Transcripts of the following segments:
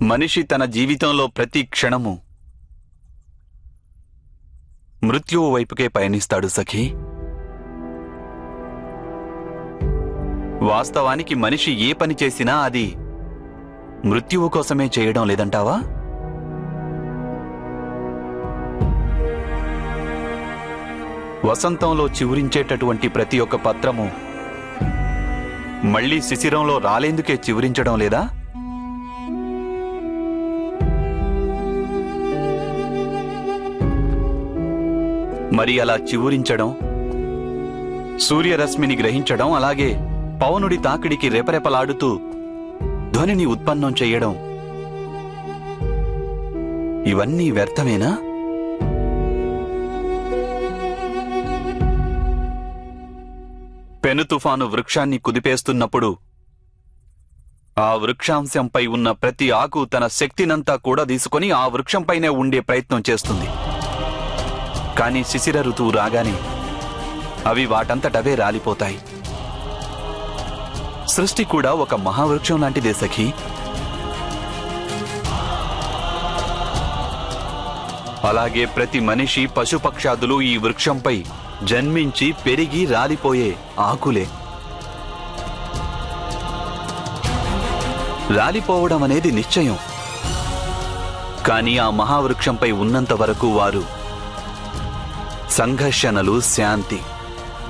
మనిషి తన జీవితంలో ప్రతి క్షణము మృత్యువు వైపుకే పయనిస్తాడు సఖీ. వాస్తవానికి మనిషి ఏ పని చేసినా అది మృత్యువు కోసమే చేయడం లేదంటావా? వసంతంలో చివురించేటటువంటి ప్రతి ఒక్క పత్రము మళ్లీ శిశిరంలో రాలేందుకే చివురించడం లేదా? మరి అలా చివురించడం, సూర్యరశ్మిని గ్రహించడం, అలాగే పవనుడి తాకిడికి రెపరెపలాడుతూ ధ్వనిని ఉత్పన్నం చెయ్యడం, ఇవన్నీ వ్యర్థమేనా? పెను తుఫాను వృక్షాన్ని కుదిపేస్తున్నప్పుడు ఆ వృక్షాంశంపై ఉన్న ప్రతి ఆకు తన శక్తినంతా కూడా తీసుకొని ఆ వృక్షంపైనే ఉండే ప్రయత్నం చేస్తుంది. కానీ శిశిర ఋతువు రాగానే అవి వాటంతటవే రాలిపోతాయి. సృష్టి కూడా ఒక మహావృక్షం లాంటిదే సఖీ. అలాగే ప్రతి మనిషి, పశుపక్షాదులు ఈ వృక్షంపై జన్మించి పెరిగి రాలిపోయే ఆకులే. రాలిపోవడం అనేది నిశ్చయం. కానీ ఆ మహావృక్షంపై ఉన్నంత వరకు వారు సంఘర్షణలు, శాంతి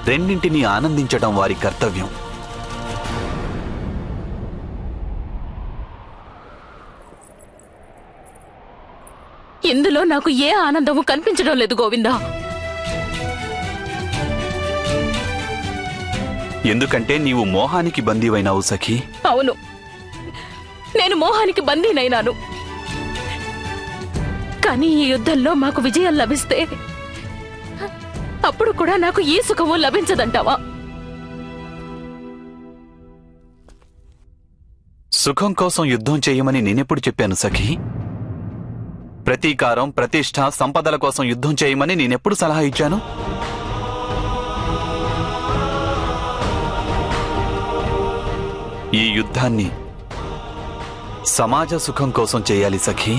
రెండింటినీ ఆనందించడం వారి కర్తవ్యం. ఇందులో నాకు ఏ ఆనందము కనిపించడం లేదు గోవిందా. ఎందుకంటే నీవు మోహానికి బందీవైనావు సఖీ. అవును, నేను మోహానికి బందీనైనాను. కానీ ఈ యుద్ధంలో మాకు విజయం లభిస్తే అప్పుడు కూడా నాకు ఏ సుఖమూ లభించదంటావా? సుఖం కోసం యుద్ధం చేయమని నేనెప్పుడు చెప్పాను సఖీ? ప్రతీకారం, ప్రతిష్ఠ, సంపదల కోసం యుద్ధం చేయమని నేనెప్పుడు సలహా ఇచ్చాను? ఈ యుద్ధాన్ని సమాజ సుఖం కోసం చేయాలి సఖీ.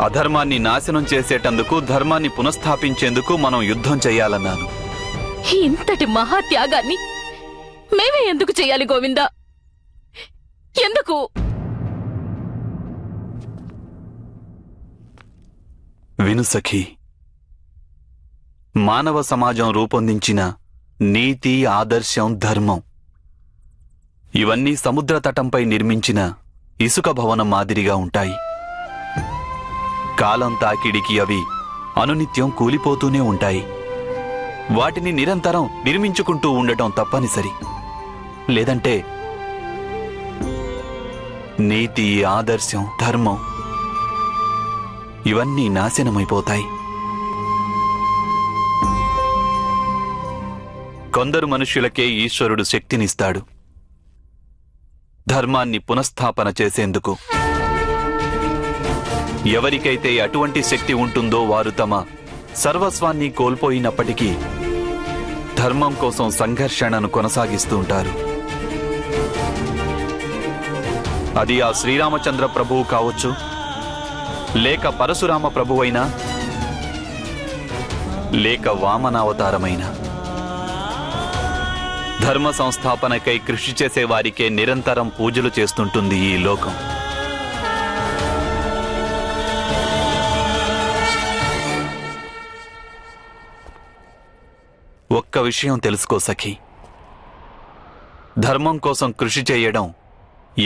అధర్మాన్ని నాశనం చేసేటందుకు, ధర్మాన్ని పునఃస్థాపించేందుకు మనం యుద్ధం చేయాలన్నాను. ఇంతటి మహాత్యాగాన్ని మేమే ఎందుకు చేయాలి గోవిందా? ఎందుకు? విను సఖీ, మానవ సమాజం రూపొందించిన నీతి, ఆదర్శం, ధర్మం ఇవన్నీ సముద్ర తటంపై నిర్మించిన ఇసుక భవనం మాదిరిగా ఉంటాయి. కాలం తాకిడికి అవి అనునిత్యం కూలిపోతూనే ఉంటాయి. వాటిని నిరంతరం నిర్మించుకుంటూ ఉండటం తప్పనిసరి. లేదంటే నీతి, ఆదర్శం, ధర్మం ఇవన్నీ నాశనమైపోతాయి. కొందరు మనుష్యులకే ఈశ్వరుడు శక్తినిస్తాడు ధర్మాన్ని పునఃస్థాపన చేసేందుకు. ఎవరికైతే అటువంటి శక్తి ఉంటుందో వారు తమ సర్వస్వాన్ని కోల్పోయినప్పటికీ ధర్మం కోసం సంఘర్షణను కొనసాగిస్తూ ఉంటారు. అది ఆ శ్రీరామచంద్ర ప్రభువు కావచ్చు, లేక పరశురామ ప్రభువైనా, లేక వామనావతారమైనా. ధర్మ సంస్థాపనకై కృషి చేసే వారికే నిరంతరం పూజలు చేస్తుంటుంది ఈ లోకం. ఒక్క విషయం తెలుసుకో సఖీ, ధర్మం కోసం కృషి చేయడం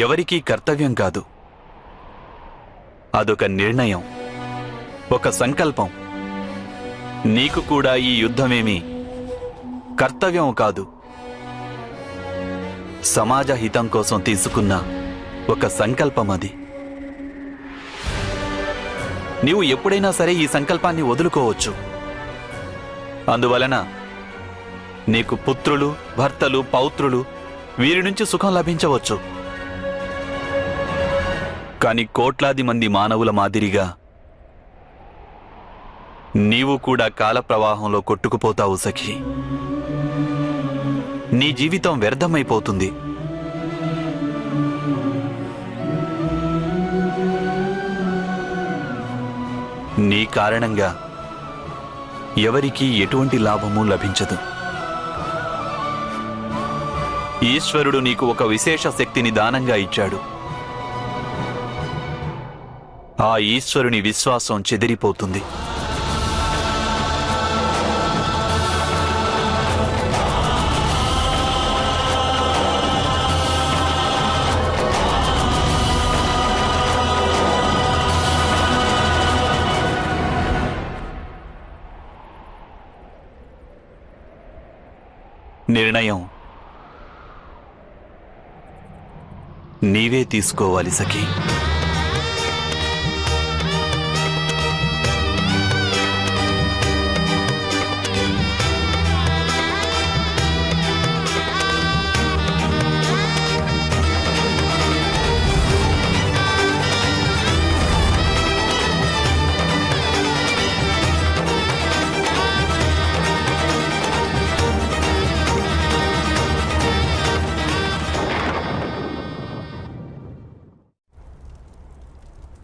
ఎవరికీ కర్తవ్యం కాదు. అదొక నిర్ణయం, ఒక సంకల్పం. నీకు కూడా ఈ యుద్ధమేమీ కర్తవ్యం కాదు, సమాజ హితం కోసం తీసుకున్న ఒక సంకల్పం అది. నీవు ఎప్పుడైనా సరే ఈ సంకల్పాన్ని వదులుకోవచ్చు. అందువలన నీకు పుత్రులు, భర్తలు, పౌత్రులు వీరి నుంచి సుఖం లభించవచ్చు. కాని కోట్లాది మంది మానవుల మాదిరిగా నీవు కూడా కాల ప్రవాహంలో కొట్టుకుపోతావు సఖీ. నీ జీవితం వ్యర్థమైపోతుంది. కారణంగా ఎవరికీ ఎటువంటి లాభము లభించదు. ఈశ్వరుడు నీకు ఒక విశేష శక్తిని దానంగా ఇచ్చాడు. ఆ ఈశ్వరుని విశ్వాసం చెదిరిపోతుంది. నిర్ణయం నీవే తీసుకోవాలి సఖీ.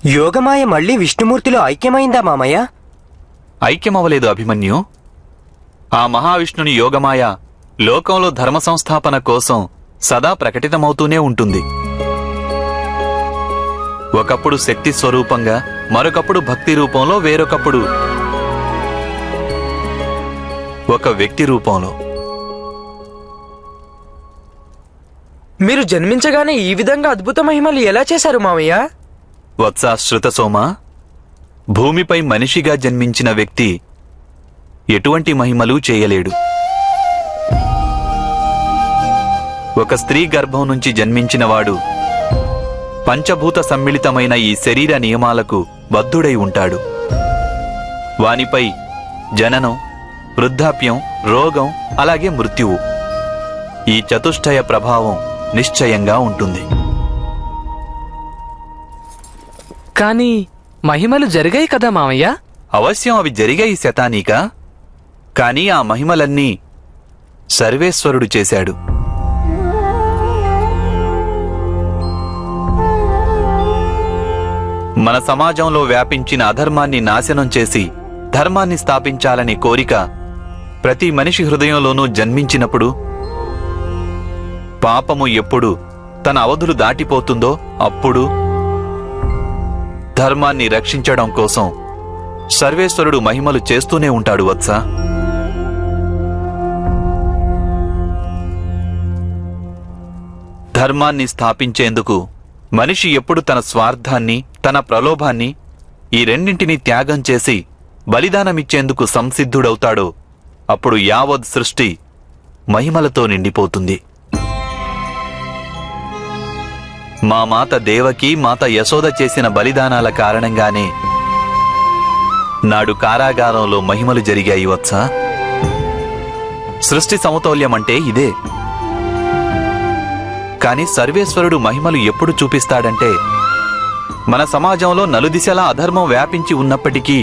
యోగమాయ మళ్ళీ విష్ణుమూర్తిలో ఐక్యమైందా మామయ్య? ఐక్యమవలేదు అభిమన్యు. ఆ మహావిష్ణుని యోగమాయ లోకంలో ధర్మ సంస్థాపన కోసం సదా ప్రకటితమవుతూనే ఉంటుంది. ఒకప్పుడు శక్తి స్వరూపంగా, మరొకప్పుడు భక్తి రూపంలో, వేరొకప్పుడు ఒక వ్యక్తి రూపంలో. మీరు జన్మించగానే ఈ విధంగా అద్భుత మహిమలు ఎలా చేశారు మామయ్య? వత్సా శృతసోమ, భూమిపై మనిషిగా జన్మించిన వ్యక్తి ఎటువంటి మహిమలు చేయలేడు. ఒక స్త్రీ గర్భం నుంచి జన్మించినవాడు పంచభూత సమ్మిళితమైన ఈ శరీర నియమాలకు బద్ధుడై ఉంటాడు. వానిపై జననం, వృద్ధాప్యం, రోగం, అలాగే మృత్యువు, ఈ చతుష్టయ ప్రభావం నిశ్చయంగా ఉంటుంది. కానీ మహిమలు జరిగాయి కదా మామయ్య? అవశ్యం అవి జరిగాయి శతానీక. కాని ఆ మహిమలన్నీ సర్వేశ్వరుడు చేశాడు. మన సమాజంలో వ్యాపించిన అధర్మాన్ని నాశనం చేసి ధర్మాన్ని స్థాపించాలనే కోరిక ప్రతి మనిషి హృదయంలోనూ జన్మించినప్పుడు, పాపము ఎప్పుడు తన అవధులు దాటిపోతుందో అప్పుడు ధర్మాన్ని రక్షించడం కోసం సర్వేశ్వరుడు మహిమలు చేస్తూనే ఉంటాడు వత్స. ధర్మాన్ని స్థాపించేందుకు మనిషి ఎప్పుడు తన స్వార్థాన్ని, తన ప్రలోభాన్ని, ఈ రెండింటినీ త్యాగం చేసి బలిదానమిచ్చేందుకు సంసిద్ధుడవుతాడో అప్పుడు యావత్ సృష్టి మహిమలతో నిండిపోతుంది. మా మాత దేవకి, మాత యశోద చేసిన బలిదానాల కారణంగానే నాడు కారాగారంలో మహిమలు జరిగాయి వత్స. సృష్టి సమతౌల్యమంటే ఇదే. కాని సర్వేశ్వరుడు మహిమలు ఎప్పుడు చూపిస్తాడంటే, మన సమాజంలో నలుదిశలా అధర్మం వ్యాపించి ఉన్నప్పటికీ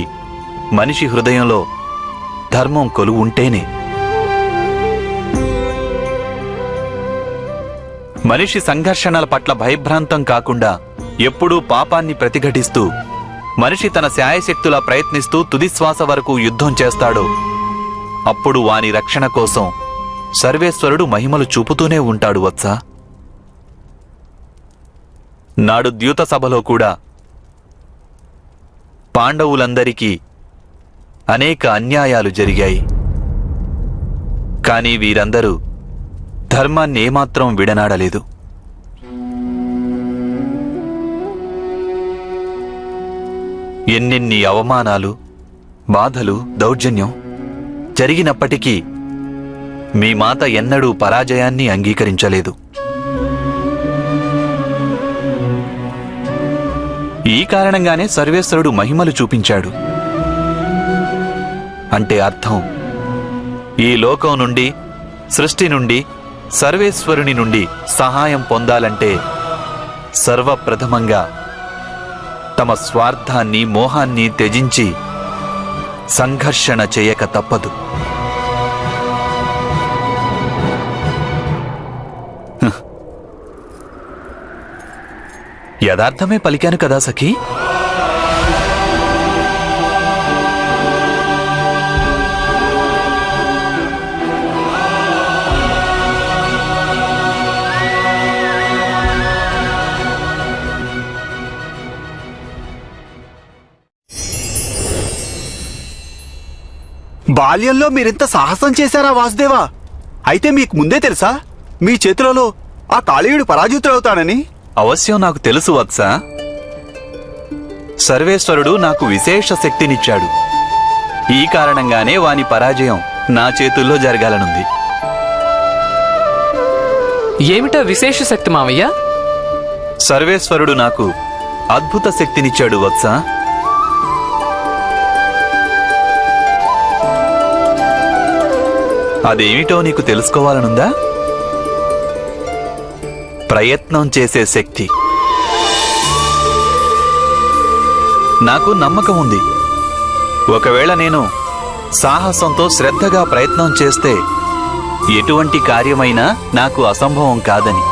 మనిషి హృదయంలో ధర్మం కొలువు ఉంటేనే. మనిషి సంఘర్షణల పట్ల భయభ్రాంతం కాకుండా ఎప్పుడూ పాపాన్ని ప్రతిఘటిస్తూ, మనిషి తన శాయశక్తులా ప్రయత్నిస్తూ తుదిశ్వాస వరకు యుద్ధం చేస్తాడో అప్పుడు వాని రక్షణ కోసం సర్వేశ్వరుడు మహిమలు చూపుతూనే ఉంటాడు వత్స. నాడు ద్యూత సభలో కూడా పాండవులందరికీ అనేక అన్యాయాలు జరిగాయి. కాని వీరందరూ ధర్మాన్ని ఏమాత్రం విడనాడలేదు. ఎన్నెన్ని అవమానాలు, బాధలు, దౌర్జన్యం జరిగినప్పటికీ మీ మాత ఎన్నడూ పరాజయాన్ని అంగీకరించలేదు. ఈ కారణంగానే సర్వేశ్వరుడు మహిమలు చూపించాడు. అంటే అర్థం, ఈ లోకం నుండి, సృష్టి నుండి, సర్వేశ్వరుని నుండి సహాయం పొందాలంటే సర్వప్రథమంగా తమ స్వార్థాన్ని, మోహాన్ని త్యజించి సంఘర్షణ చేయక తప్పదు. యథార్థమే పలికాను కదా సఖీ. బాల్యంలో మీరింత సాహసం చేశారా వాసుదేవా? అయితే మీకు ముందే తెలుసా మీ చేతులలో ఆ కాళీయుడు పరాజితుడవుతాడని? అవశ్యం నాకు తెలుసు వత్స. సర్వేశ్వరుడు నాకు విశేష శక్తినిచ్చాడు. ఈ కారణంగానే వాని పరాజయం నా చేతుల్లో జరగాలనుంది. ఏమిటా విశేష శక్తి మావయ్య? సర్వేశ్వరుడు నాకు అద్భుత శక్తినిచ్చాడు వత్స. అదేమిటో నీకు తెలుసుకోవాలనుందా? ప్రయత్నం చేసే శక్తి. నాకు నమ్మకం ఉంది, ఒకవేళ నేను సాహసంతో శ్రద్ధగా ప్రయత్నం చేస్తే ఎటువంటి కార్యమైనా నాకు అసంభవం కాదని.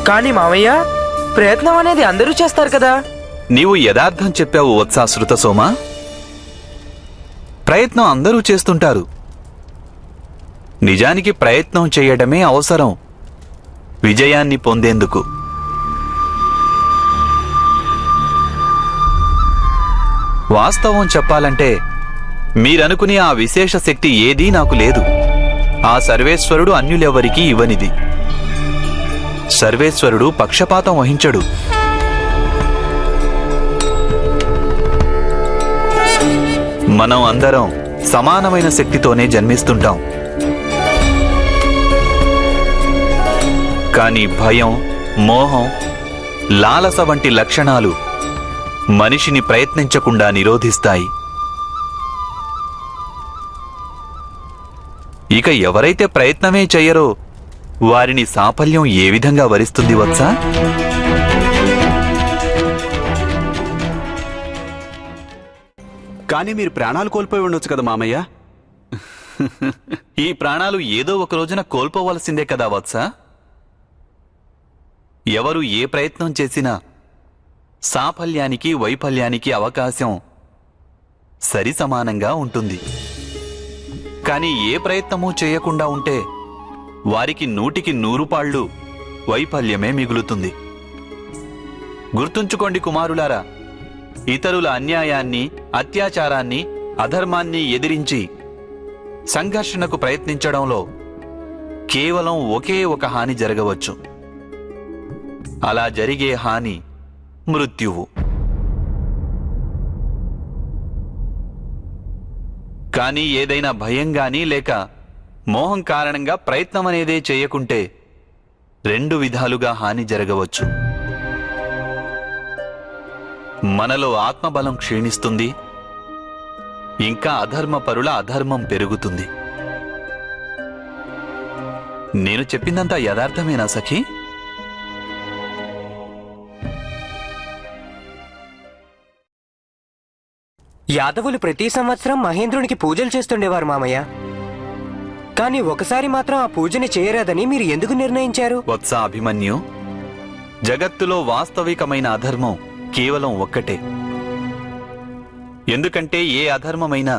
కానీ మావయ్య, ప్రయత్నం అనేది అందరూ చేస్తారు కదా. నీవు యథార్థం చెప్పావు వత్సా శృతసోమ. ప్రయత్నం అందరూ చేస్తుంటారు. నిజానికి ప్రయత్నం చేయడమే అవసరం విజయాన్ని పొందేందుకు. వాస్తవం చెప్పాలంటే మీరనుకునే ఆ విశేష శక్తి ఏదీ నాకు లేదు. ఆ సర్వేశ్వరుడు అన్యులెవరికీ ఇవ్వనిది. సర్వేశ్వరుడు పక్షపాతం వహించడు. మనం అందరం సమానమైన శక్తితోనే జన్మిస్తుంటాం. కానీ భయం, మోహం, లాలస వంటి లక్షణాలు మనిషిని ప్రయత్నించకుండా నిరోధిస్తాయి. ఇక ఎవరైతే ప్రయత్నమే చెయ్యరో వారిని సాఫల్యం ఏ విధంగా వరిస్తుంది వత్సా? కానీ మీరు ప్రాణాలు కోల్పోయి ఉండొచ్చు కదా మామయ్య. ఈ ప్రాణాలు ఏదో ఒక రోజున కోల్పోవలసిందే కదా వత్సా. ఎవరు ఏ ప్రయత్నం చేసినా సాఫల్యానికి వైఫల్యానికి అవకాశం సరి సమానంగా ఉంటుంది. కానీ ఏ ప్రయత్నమూ చేయకుండా ఉంటే వారికి 100కి 100 పాళ్ళు వైఫల్యమే మిగులుతుంది. గుర్తుంచుకోండి కుమారులారా, ఇతరుల అన్యాయాన్ని, అత్యాచారాన్ని, అధర్మాన్ని ఎదిరించి సంఘర్షణకు ప్రయత్నించడంలో కేవలం ఒకే ఒక హాని జరగవచ్చు. అలా జరిగే హాని మృత్యువు. కానీ ఏదైనా భయం గాని లేక మోహం కారణంగా ప్రయత్నం అనేదే చేయకుంటే 2 విధాలుగా హాని జరగవచ్చు. మనలో ఆత్మబలం క్షీణిస్తుంది, ఇంకా అధర్మపరుల అధర్మం పెరుగుతుంది. నేను చెప్పిందంతా యథార్థమేనా సఖీ? యాదవులు ప్రతి సంవత్సరం మహేంద్రునికి పూజలు చేస్తుండేవారు మామయ్య. కానీ ఒకసారి మాత్రం ఆ పూజని చేయరాదని మీరు ఎందుకు నిర్ణయించారు? వత్స అభిమన్యు, జగత్తులో వాస్తవికమైన అధర్మం కేవలం ఒక్కటే. ఎందుకంటే ఏ అధర్మమైనా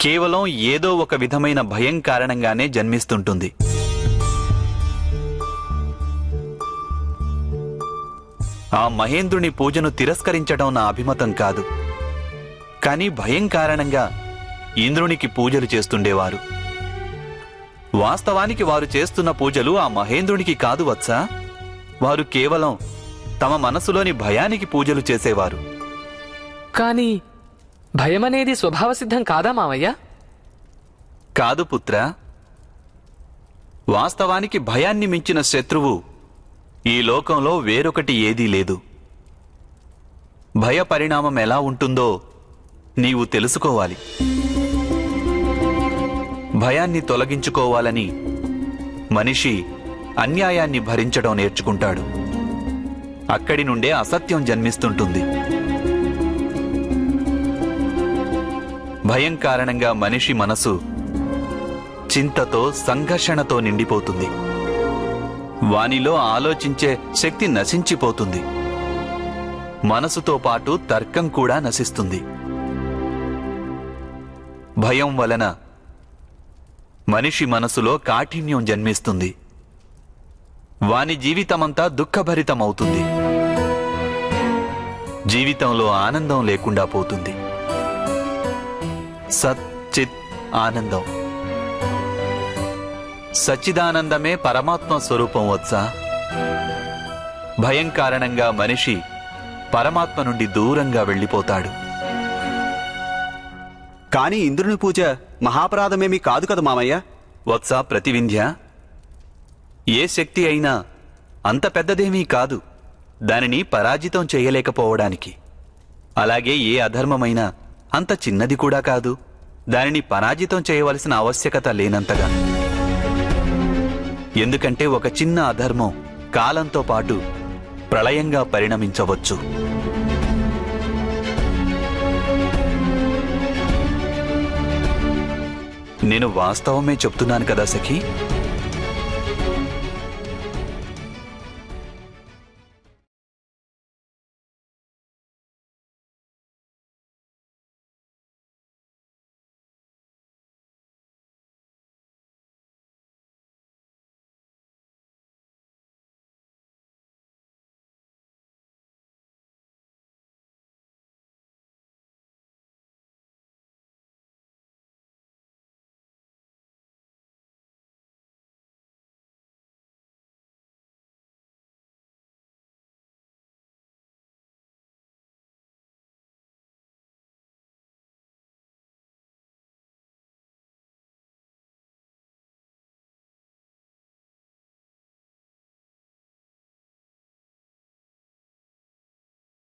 కేవలం ఏదో ఒక విధమైన భయం కారణంగానే జన్మిస్తుంటుంది. ఆ మహేంద్రుని పూజను తిరస్కరించడం నా అభిమతం కాదు. కానీ భయం కారణంగా ఇంద్రునికి పూజలు చేస్తుండేవారు. వాస్తవానికి వారు చేస్తున్న పూజలు ఆ మహేంద్రునికి కాదు వత్సా. వారు కేవలం తమ మనసులోని భయానికి పూజలు చేసేవారు. కానీ భయమనేది స్వభావసిద్ధం కాదా మావయ్య? కాదు పుత్ర. వాస్తవానికి భయాన్ని మించిన శత్రువు ఈ లోకంలో వేరొకటి ఏదీ లేదు. భయ పరిణామం ఎలా ఉంటుందో నీవు తెలుసుకోవాలి. భయాన్ని తొలగించుకోవాలని మనిషి అన్యాయాన్ని భరించడం నేర్చుకుంటాడు. అక్కడి నుండే అసత్యం జన్మిస్తుంటుంది. భయం కారణంగా మనిషి మనసు చింతతో, సంఘర్షణతో నిండిపోతుంది. వానిలో ఆలోచించే శక్తి నశించిపోతుంది. మనసుతో పాటు తర్కం కూడా నశిస్తుంది. భయం వలన మనిషి మనసులో కాఠిన్యం జన్మిస్తుంది. వాని జీవితమంతా దుఃఖభరితమవుతుంది. జీవితంలో ఆనందం లేకుండా పోతుంది. సత్ చిత్ ఆనందం. సచ్చిదానందమే పరమాత్మ స్వరూపం వత్సా. భయం కారణంగా మనిషి పరమాత్మ నుండి దూరంగా వెళ్ళిపోతాడు. కానీ ఇంద్రుని పూజ మహాపరాధమేమీ కాదు కదా మామయ్య. వత్సా ప్రతివింధ్య, ఏ శక్తి అయినా అంత పెద్దదేమీ కాదు దానిని పరాజితం చేయలేకపోవడానికి. అలాగే ఏ అధర్మమైనా అంత చిన్నది కూడా కాదు దానిని పరాజితం చేయవలసిన ఆవశ్యకత లేనంతగా. ఎందుకంటే ఒక చిన్న అధర్మం కాలంతో పాటు ప్రళయంగా పరిణమించవచ్చు. నేను వాస్తవమే చెప్తున్నాను కదా సఖీ.